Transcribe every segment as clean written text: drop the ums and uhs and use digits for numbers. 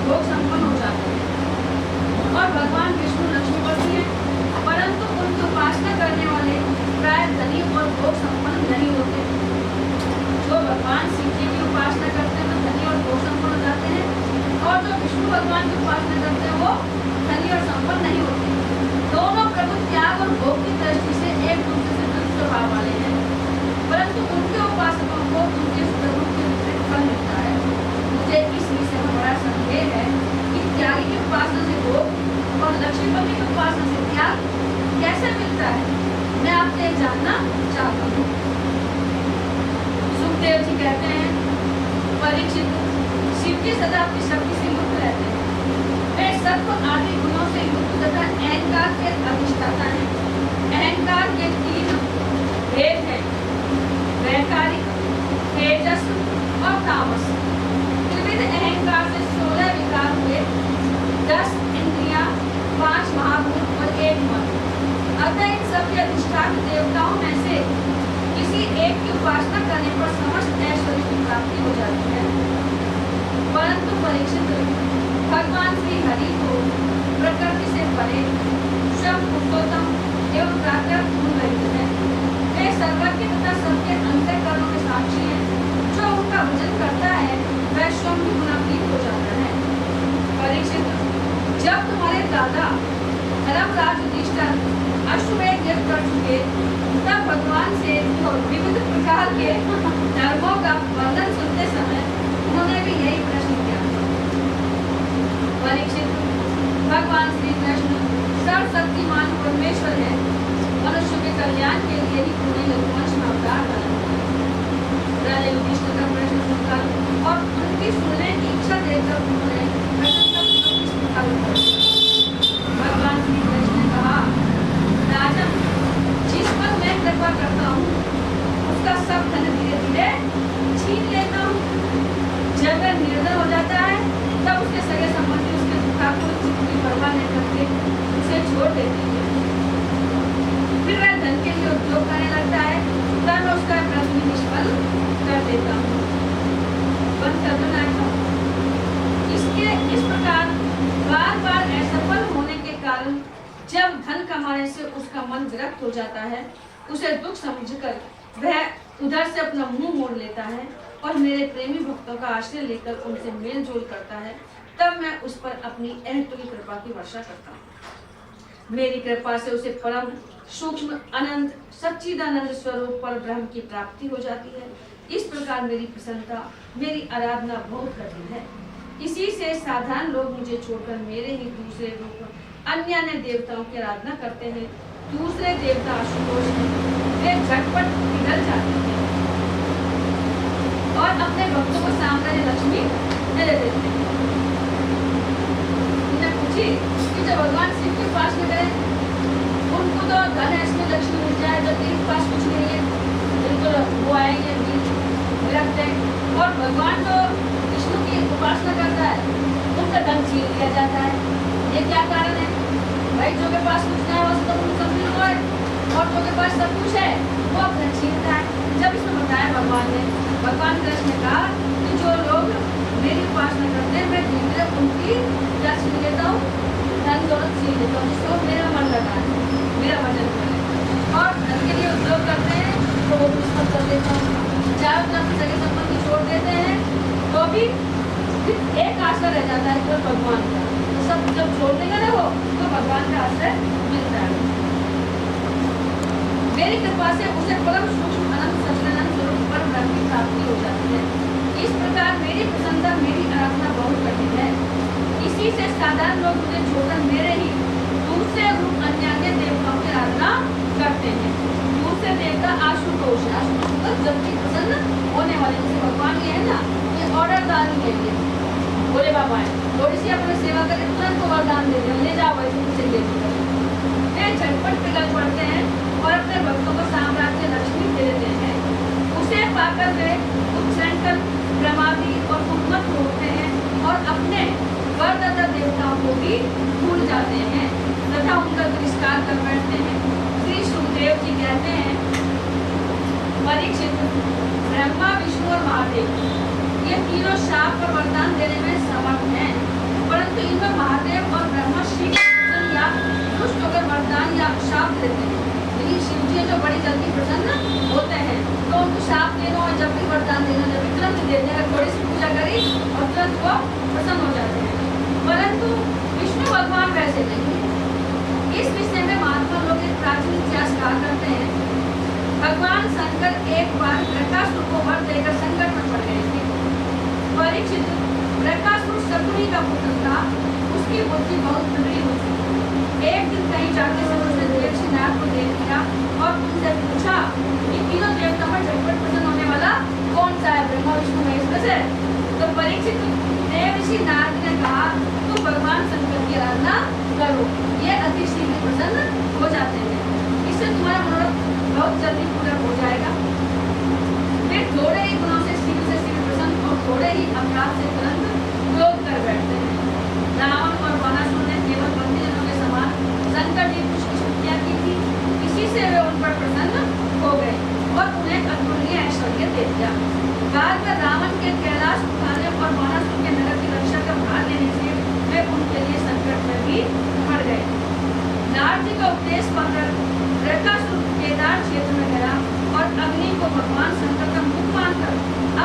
भोग संपन्न हो जाते हैं। और भगवान विष्णु लक्ष्मीपति हैं, परंतु उनकी उपासना करने वाले प्राय धनी और भोग संपन्न नहीं होते। जो भगवान शिव जी की उपासना करते हैं वो धनी और भोग संपन्न हो जाते हैं, और जो विष्णु भगवान की उपासना करते हैं वो धनी और संपन्न नहीं होते। दोनों प्रभु त्याग और भोग की दृष्टि से एक दूसरे से विरुद्ध स्वभाव वाले हैं, परंतु उनके उपासकों को उनके स्वरूप के विपरीत फल मिलता है। मुझे इस विषय में बड़ा संदेह है कि त्यागी की उपासना से भोग और लक्ष्मीपति की उपासना से त्याग कैसे मिलता है, मैं आपसे जानना चाहता हूँ। सुखदेव जी कहते हैं, परीक्षित, शिव जी सदा अपनी शक्ति से युक्त रहते हैं। वे सत्व आदि गुणों से युक्त तथा अहंकार के अधिष्ठाता हैं। अहंकार के 3 भेद हैं, वैकारिक, तेजस और तामस। त्रिविध अहंकार से 16 विकार हुए, 10 इंद्रियां, 5 महाभूत और 1 मन। अतः इन सबके अधिष्ठान देवताओं में से किसी एक की उपासना करने पर समस्त ऐश्वर्य की प्राप्ति हो जाती है। परंतु परीक्षित, भगवान श्री हरि को प्रकृति से परे, सब पुरुषोत्तम एवं प्राकृत गुण रहित है। वे सर्वज्ञ तथा सबके अंतःकरणों के साक्षी हैं। जो उनका भजन करता है वह स्वयं भी गुणातीत हो जाता है। परीक्षित, जब तुम्हारे दादा धर्मराज युधिष्ठिर अश्वमेध यज्ञ कर चुके, तब भगवान से विविध प्रकार के धर्मों का वर्णन सुनते समय उन्होंने भी यही प्रश्न किया। परीक्षित, भगवान श्री कृष्ण सर्वशक्तिमान परमेश्वर है। मनुष्य के कल्याण के लिए ही उन्हें यदुवंश में अवतार डाला। राजा युधिष्ठिर का प्रश्न सुनकर और उनकी सुनने की इच्छा देखकर उन्होंने भगवान श्री कृष्ण ने कहा, राजन, जिस पर मैं कृपा करता हूँ उसका सब धन धीरे धीरे छीन लेता हूँ। जब वह निर्धन हो जाता है तब उसके सगे संबंधी उसके दुखाकुल चित्त की परवाह नहीं करते, उसे छोड़ देते हैं। फिर वह धन के लिए उद्योग करने लगता है, तब मैं उसका प्रश्न निष्फल कर देता हूँ। इस प्रकार बार बार असफल होने के कारण जब धन कमाने से उसका मन विरक्त हो जाता है, उसे दुख समझकर वह उधर से अपना मुंह मोड़ लेता है और मेरे प्रेमी भक्तों का आश्रय लेकर उनसे मेल जोल करता है। तब मैं उस पर अपनी अहेतुकी कृपा की वर्षा करता हूँ। मेरी कृपा से उसे परम सूक्ष्म अनंत सच्चिदानंद स्वरूप पर ब्रह्म की प्राप्ति हो जाती है। इस प्रकार मेरी प्रसन्नता, मेरी आराधना बहुत कठिन है। इसी से साधारण लोग मुझे छोड़कर मेरे ही दूसरे रूप अन्य देवताओं की आराधना करते हैं। दूसरे देवता आशुतोष हैं, वे झटपट पिघल जाते हैं और अपने भक्तों को साम्राज्य लक्ष्मी दे देते हैं। उन्हें पूछी कि जब भगवान शिव के पास में गए, उनको तो धन है, इसमें लक्ष्मी मिल जाए, जब तेरे पास कुछ नहीं है, बिल्कुल वो आएंगे विरक्त है। और भगवान जो विष्णु की उपासना करता है उनका धन छीन लिया जाता है। ये क्या कारण है भाई? जो के पास कुछ नहीं है वो सब मिल रहा है, और जो के पास सब कुछ है वो अपना छीनता है। जब इसमें बताया भगवान कृष्ण ने कहा कि जो लोग मेरी उपासना करते हैं मैं धीरे उनकी क्या छीन लेता हूँ, धन दौलत छीन लेता हूँ, जिसको मेरा मन लगा है, मेरा भजन करे और धन के लिए उपयोग करते हैं तो वो पुष्पत कर देता हूँ। चाहे अपना सगे संबंधी छोड़ देते हैं तो भी एक आश्रय रह जाता है केवल भगवान का। तो सब जब छोड़ देंगे ना वो तो भगवान का आश्रय मिलता है। मेरी कृपा से उसे परम सूक्ष्म अनंत सच्चिदानंद स्वरूप पर ब्रह्म की प्राप्ति हो जाती है। इस प्रकार मेरी प्रसन्नता, मेरी आराधना बहुत कठिन है। इसी से साधारण लोग मुझे छोड़कर मेरे ही दूसरे रूप अन्य देवताओं की आराधना करते हैं। दूसरे देवता आशुतोष है, आशुतोष जल्दी प्रसन्न होने वाले, जैसे भगवान ये है ना, ये ऑर्डरदार के लिए बोले बाबा है, थोड़ी सी अपनी सेवा करके तुरंत को वरदान दे दे, ले जाओ ऐसे कुछ ले वे झटपट पिघल पड़ते हैं और अपने भक्तों को साम्राज्य लक्ष्मी दे देते हैं। उसे पाकर वे उच्छृंखल, प्रमादी और उन्मत्त होते हैं और अपने वरदाता देवताओं को भी भूल जाते हैं तथा उनका तिरस्कार कर बैठते हैं। श्री सुखदेव जी कहते हैं, परीक्षित, ब्रह्मा, विष्णु और महादेव ये तीनों शाप का वरदान देने में समर्थ हैं, परंतु इनमें महादेव और ब्रह्मा शिव या दुष्ट होकर वरदान या शाप देते हैं। यदि शिव जी जो बड़ी जल्दी प्रसन्न होते हैं तो उनको शाप देना और जब भी वरदान देना, जब भी तुरंत दे देना, थोड़ी सी पूजा करी और तुरंत वो प्रसन्न हो जाते हैं। परंतु विष्णु भगवान वैसे नहीं है। इस विषय में महात्मा लोग एक प्राचीन इतिहास कहा करते हैं। भगवान शंकर एक बार वृकासुर को वर देकर संकट में पड़ गए थे। परीक्षित वृकासुर शकुनी का पुत्र था, उसकी बुद्धि बहुत बिगड़ी हुई थी। एक दिन कहीं जाते समय उसने देवश्रीनाथ को देख लिया और उनसे पूछा कि तीनों देवताओं में झटपट प्रसन्न होने वाला कौन सा है, ब्रह्मा विष्णु महेश में से? तो परीक्षित देवश्रीनाथ ने कहा तुम भगवान शंकर की आराधना करो, ये अति शीघ्र प्रसन्न हो जाते हैं, इससे तुम्हारा मनोरथ बहुत जल्दी पूरा हो जाएगा। वे थोड़े ही गुणों से शीघ्र प्रसन्न और थोड़े ही अपराध से तुरंत क्रोध कर बैठते हैं। रावण और बाणासुर ने केवल बंदीजनों के समान शंकर जी कुछ स्तुतियां की थी, इसी से वे उन पर प्रसन्न हो गए और उन्हें अतुलनीय ऐश्वर्य दे दिया। बाद में रावण के कैलाश उठाने और बाणासुर के नगर की रक्षा का भार लेने से वे उनके लिए संकट में भी पड़ गए। नारद जी का उपदेश पाकर वृकासुर केदार क्षेत्र में गया और अग्नि को भगवान शंकर का मुख मानकर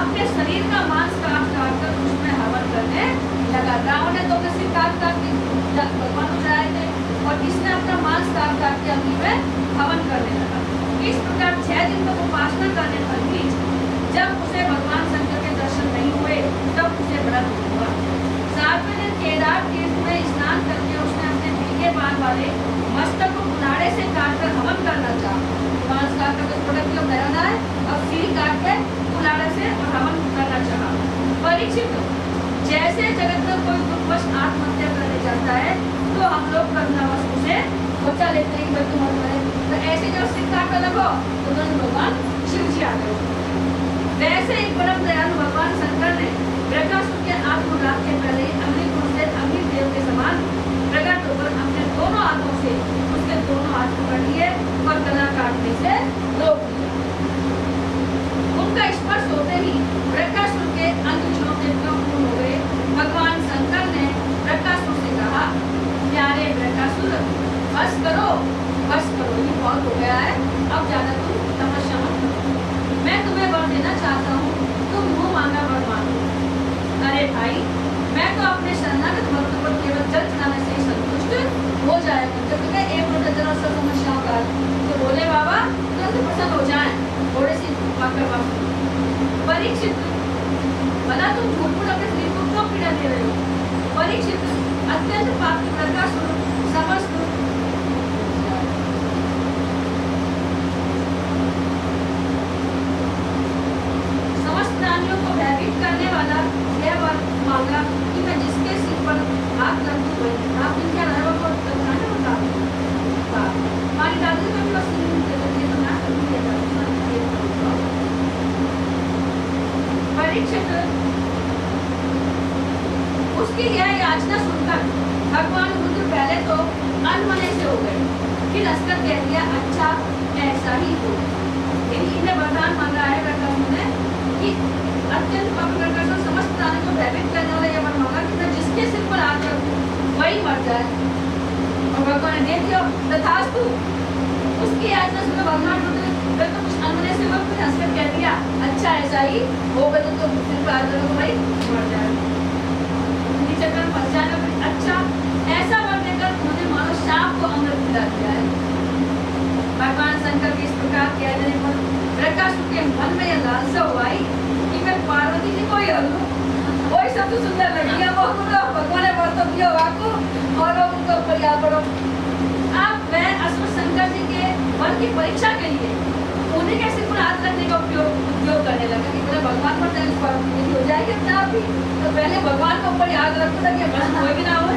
अपने शरीर का मांस काट कर उसमें हवन करने लगा। रावण ने तो अपने सिर काट के भगवान को चढ़ाए थे और इसने अपना मांस काट के अग्नि में हवन करने लगा। इस प्रकार 6 दिन तक उपासना करने पर भी जब उसे भगवान शंकर के दर्शन नहीं हुए तब उसे व्रत हुआ। 7वें दिन केदार तीर्थ में स्नान करके उसने अपने फीके बाल वाले मस्तक को कुल्हाड़े से काटकर हवन करना चाहा। मांस काट कर थोड़ा किलो बनाना है, अब सिर काट के कुल्हाड़े से और हवन करना चाहा। परीक्षित जैसे जगत में कोई दुखवश आत्महत्या करने जाता है तो हम लोग करुणावश उसे बचा लेते हैं कि भाई तुम मत मरे, तो ऐसे जब सिर काटने लगो तो भगवान शिव जी आ गए। वैसे एक परम दयालु भगवान शंकर ने वृकासुर के आत्मघात के पहले अग्निकुंड से अग्निदेव के समान प्रकट होकर अपने दोनों हाथों से उसके दोनों हाथ पकड़ लिए और गला काटने से रोक दिया। उनका स्पर्श होते ही वृकासुर के अंग छोटे पूर्ण हो गए। भगवान शंकर ने वृकासुर से कहा, प्यारे वृकासुर बस करो, ये बहुत हो गया है, अब ज्यादा तुम तपस्या मत करो। मैं तुम्हें वर देना चाहता हूँ, तुम मुँह मांगा वर मांगो। अरे भाई, मैं तो अपने शरणागत भक्त पर केवल जल चढ़ाने से ही संतुष्ट हो जाएगा। जब तुम्हें एक मिनट जरा सब समस्याओं का तो बोले बाबा तुरंत प्रसन्न हो जाए, थोड़ी सी बात। परीक्षित भला तुम झूठ मूठ अपने शरीर को क्यों पीड़ा दे रहे हो? परीक्षित अत्यंत पापी वृकासुर समस्त प्राणियों को भयभीत करने वाला यह वर मांगा कि मैं जिसके सिर पर हाथ रख दूं वही। आप इनके अलावा को बताना होता हमारी दादी को भी बस तो ना परीक्षित उसकी यह याचना सुनकर भगवान रुद्र पहले तो अनमने से हो गए, फिर हंसकर कह दिया, अच्छा ऐसा ही हो। इन्हें वरदान मांगा है वृकासुर ने कि अत्यंत पवित्र वृकासुर समस्त प्राणियों को भयभीत करने वाला यह वर मांगा कि मैं जिसके सिर पर हाथ रखूं वही मर जाए। और भगवान ने दे दिया तथास्तु। उसकी याचना सुनकर भगवान रुद्र तो कुछ अनमने से वक्त हंसकर कह दिया, अच्छा ऐसा ही होगा, तो सिर पर हाथ रखो भाई मर जाए। चक्कर फंस जाएगा। अच्छा ऐसा वर देकर उन्होंने मानो शाप को अमृत दिला दिया है। भगवान शंकर के इस प्रकार कह देने पर वृकासुर के मन में यह लालसा हुआ कि मैं पार्वती जी को ही हर लूं। वही सब तो सुंदर लगी है वो भगवान ने वर तो दिया वाको और उनको प्रयास करो। अब वह असुर शंकर जी के वर की परीक्षा के लिए उन्हें कैसे पूरा हाथ रखने का उपयोग करने लगा कि मेरे भगवान पर जाए पार्वती हो जाएगी अपने आप ही। तो पहले भगवान को ऊपर याद रखता था कि भ्रष्ट हो भी ना हो।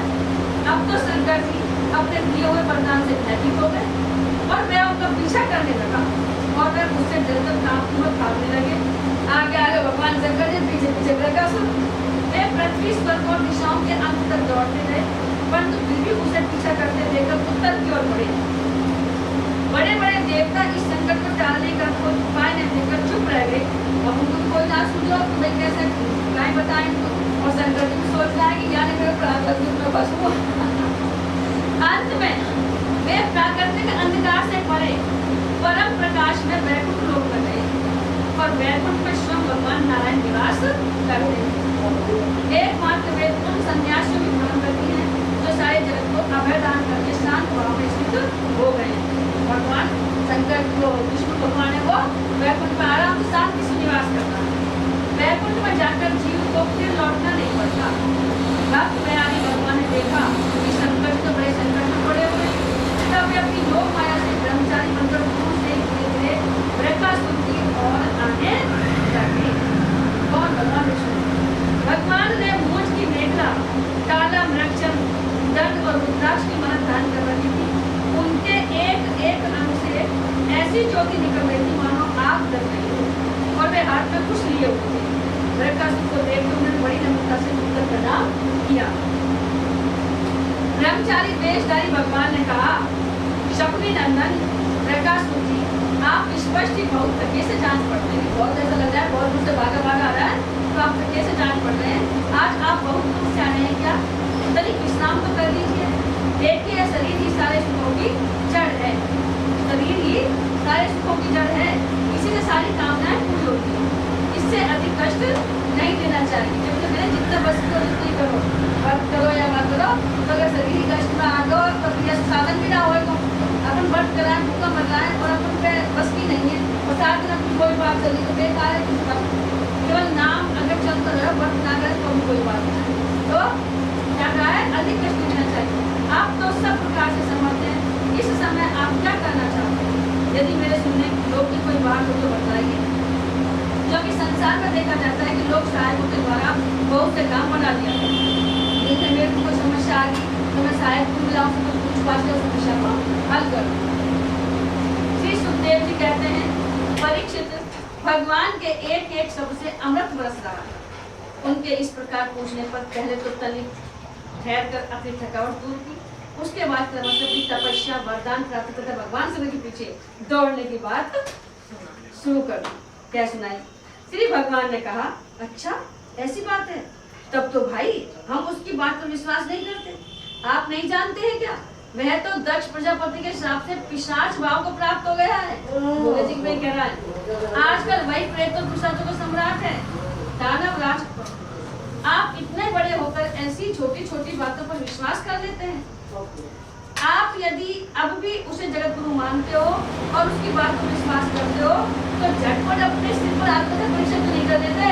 अब तो शंकर जी अपने दिए हुए वरदान से भयभीत हो गए और मैं उनका पीछा करने लगा और मैं मुझसे जलकर भागने लगे। आगे आगे भगवान शंकर जी, पीछे पीछे वृकासुर। वे पृथ्वी स्वर्ग और दिशाओं के अंत तक दौड़ते रहे, परंतु फिर भी उसे पीछा करते देखकर उत्तर की ओर बढ़े। बड़े बड़े देवता इस संकट को टालने का कोई उपाय नहीं देकर चुप रह गए। अब उनको कोई ना सुझाव तो भाई कैसे उपाय बताएं। और शंकर जी सोच रहा है कि जाने मेरे प्राप्त अलग दुख में बस हुआ। अंत में वे प्राकृतिक अंधकार से परे परम प्रकाश में वैकुंठ लोक कर गए और वैकुंठ में स्वयं भगवान नारायण निवास करते हैं। एकमात्र वे उन सन्यासियों की भ्रमण करती हैं जो सारे जगत को अभय दान करके शांत भाव में स्थित हो गए हैं। भगवान शंकर को विष्णु भगवान है वो वैकुंठ में आराम से शांति से निवास करता है। वैकुंठ में जाकर जीव को फिर लौटना नहीं पड़ता। भक्त प्यारे भगवान ने देखा कि शंकर तो बड़े संकट में पड़े हुए हैं, तब वे अपनी योग माया से ब्रह्मचारी बनकर दूर से धीरे धीरे वृक्कासुर की ओर आने लगे। कौन? भगवान विष्णु। भगवान ने मूंछ की मेखला, काला मृगचम, दंड और रुद्राक्ष की माला धारण कर रखी थी। उनके एक एक अंग से ऐसी ज्योति निकल रही थी मानो आग जल रही हो और वे हाथ में कुछ लिए हुए थे। वृक्कासुर को देख कर उन्होंने बड़ी नम्रता से झुककर प्रणाम किया। ब्रह्मचारी वेशधारी भगवान ने कहा, शकुनी नंदन वृक्कासुर जी, आप स्पष्ट ही बहुत धक्के से जान पड़ते हैं। बहुत ऐसा लग रहा है बहुत दूर से भागा भागा आ रहा है तो आप धक्के से जान पड़ रहे हैं। आज आप बहुत दूर से आ रहे हैं क्या? तनिक विश्राम तो कर लीजिए। देखिए शरीर ही सारे सुखों की जड़ है। शरीर ही सारे सुखों की जड़ है, इसी से सारी कामनाएं पूरी होती हैं। इससे अधिक कष्ट नहीं देना चाहिए। जब तक मैंने जितना बस करो उतना ही करो, वर्त करो या मत करो। तो अगर शरीर ही कष्ट में आ गो तो फिर साधन भी ना हो तो अपन वर्त कराएं, भूखा मर रहा है और अपन पे बस की नहीं है और साथ दिन अपनी कोई बात चली तो बेकार है। केवल नाम अगर चलता रहे, वर्त ना करे तो कोई बात नहीं। तो क्या कहा है? अधिक कष्ट देना चाहिए। आप तो सब प्रकार से समझते हैं। इस समय आप क्या करना चाहते हैं? यदि मेरे सुनने लोग की कोई बात हो तो बताइए। क्योंकि संसार में देखा जाता है कि लोग सहायकों के द्वारा बहुत से काम बना दिया है। जैसे मेरे को कोई समस्या आ गई तो मैं सहायक को मिलाऊं तो कुछ बात समस्या को हल कर। श्री सुखदेव जी कहते हैं, परीक्षित, भगवान के एक एक शब्द से अमृत बरस रहा है। उनके इस प्रकार पूछने पर पहले तो तनिक ठहर कर अपनी थकावट दूर की, उसके बाद क्रमशः अपनी तपस्या वरदान प्राप्त करके भगवान से के पीछे दौड़ने की बात शुरू कर दी। क्या सुनाई? श्री भगवान ने कहा, अच्छा ऐसी बात है, तब तो भाई हम उसकी बात पर विश्वास नहीं करते। आप नहीं जानते हैं क्या? वह तो दक्ष प्रजापति के श्राप से पिशाच भाव को प्राप्त हो गया है। भोले जी में कह रहा है, आजकल वही प्रेत और पिशाचों का सम्राट है, दानव राज। आप इतने बड़े होकर ऐसी छोटी छोटी बातों पर विश्वास कर लेते हैं। आप यदि अब भी उसे जगत गुरु मानते हो और उसकी बात पर विश्वास करते हो तो झटपट अपने सिर पर हाथ रखकर परीक्षा तो नहीं कर देते।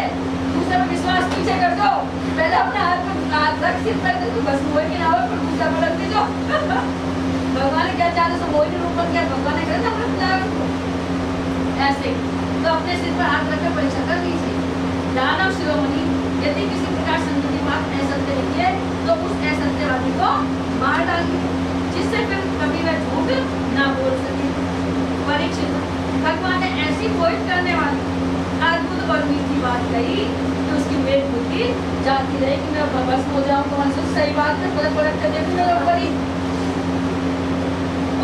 दूसरे पर विश्वास पीछे कर दो। पहले अपने हाथ पर हाथ रख, सिर पर रख, बस वही के नाम पर दूसरा पर रख दीजो। भगवान ने क्या चाहे तो वही रूप पर क्या भगवान ने करे ना ऐसे तो अपने सिर पर हाथ रखकर परीक्षा कर लीजिए। दानव शिरोमणि, यदि किसी प्रकार संत की बात असत्य निकले तो उस असत्यवादी को मार डालिए, जिससे फिर कभी वह झूठ ना बोल सके। परीक्षित, भगवान ने ऐसी मोहित करने वाली अद्भुत और मीठी बात कही कि उसकी मेरी बुद्धि जाती रही कि मैं बस हो जाऊं तो मनसुख सही बात है, पलट पलट कर देखूंगा बड़ी।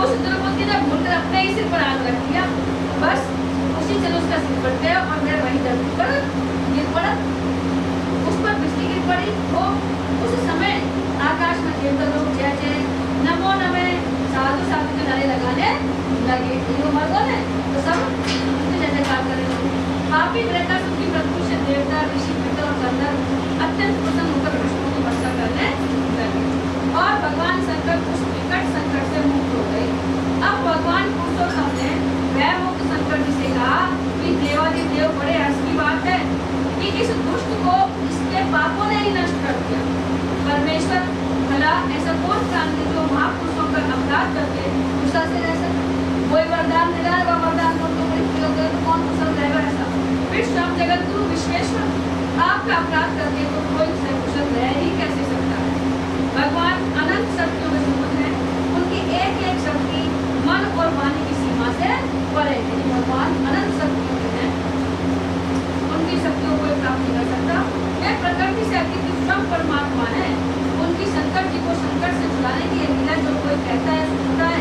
उस दुर्बुद्धि ने भूलकर अपने ही सिर पर हाथ रख दिया। बस उसी चलो उसका सिर फट गया और मेरे वही धरती पर गिर पड़ा। उस पर बिजली गिर पड़ी। वो उस समय आकाश में देवता लोग जय जय नमो नमे साधु साधु के नारे लगाने लगे। वो मर्दों ने तो सब जय जयकार कर रहे थे। पापी वृक्कासुर की मृत्यु से देवता, ऋषि, पितर और गंधर्व अत्यंत प्रसन्न होकर विष्णु की वर्षा करने लगे और भगवान शंकर उस विकट संकट से मुक्त हो गए। अब भगवान पुरुषोत्तम ने वह मुक्त शंकर जी से कहा कि देवादिदेव, बड़े हर्ष की बात है कि इस दुष्ट को इसके पापों ने ही नष्ट कर दिया। परमेश्वर, भला ऐसा कौन प्राणी जो महापुरुषों का अपराध करके गुस्सा से रह सके? कोई वरदान दे रहा है, वह वरदान को तो कौन कुशल रहेगा? ऐसा फिर सब जगत गुरु विश्वेश्वर, आपका अपराध करके तो कोई कुशल रह ही कैसे सकता है? भगवान अनंत शक्तियों में समुद्र है, उनकी एक एक शक्ति मन और वाणी की सीमा से परे है। भगवान अनंत शक्तियों में है, उनकी शक्तियों को प्राप्त नहीं कर सकता। वे प्रकृति से अतीत स्वयं परमात्मा है। उनकी शंकर जी को संकट से छुड़ाने की लीला जो कोई कहता है सुनता है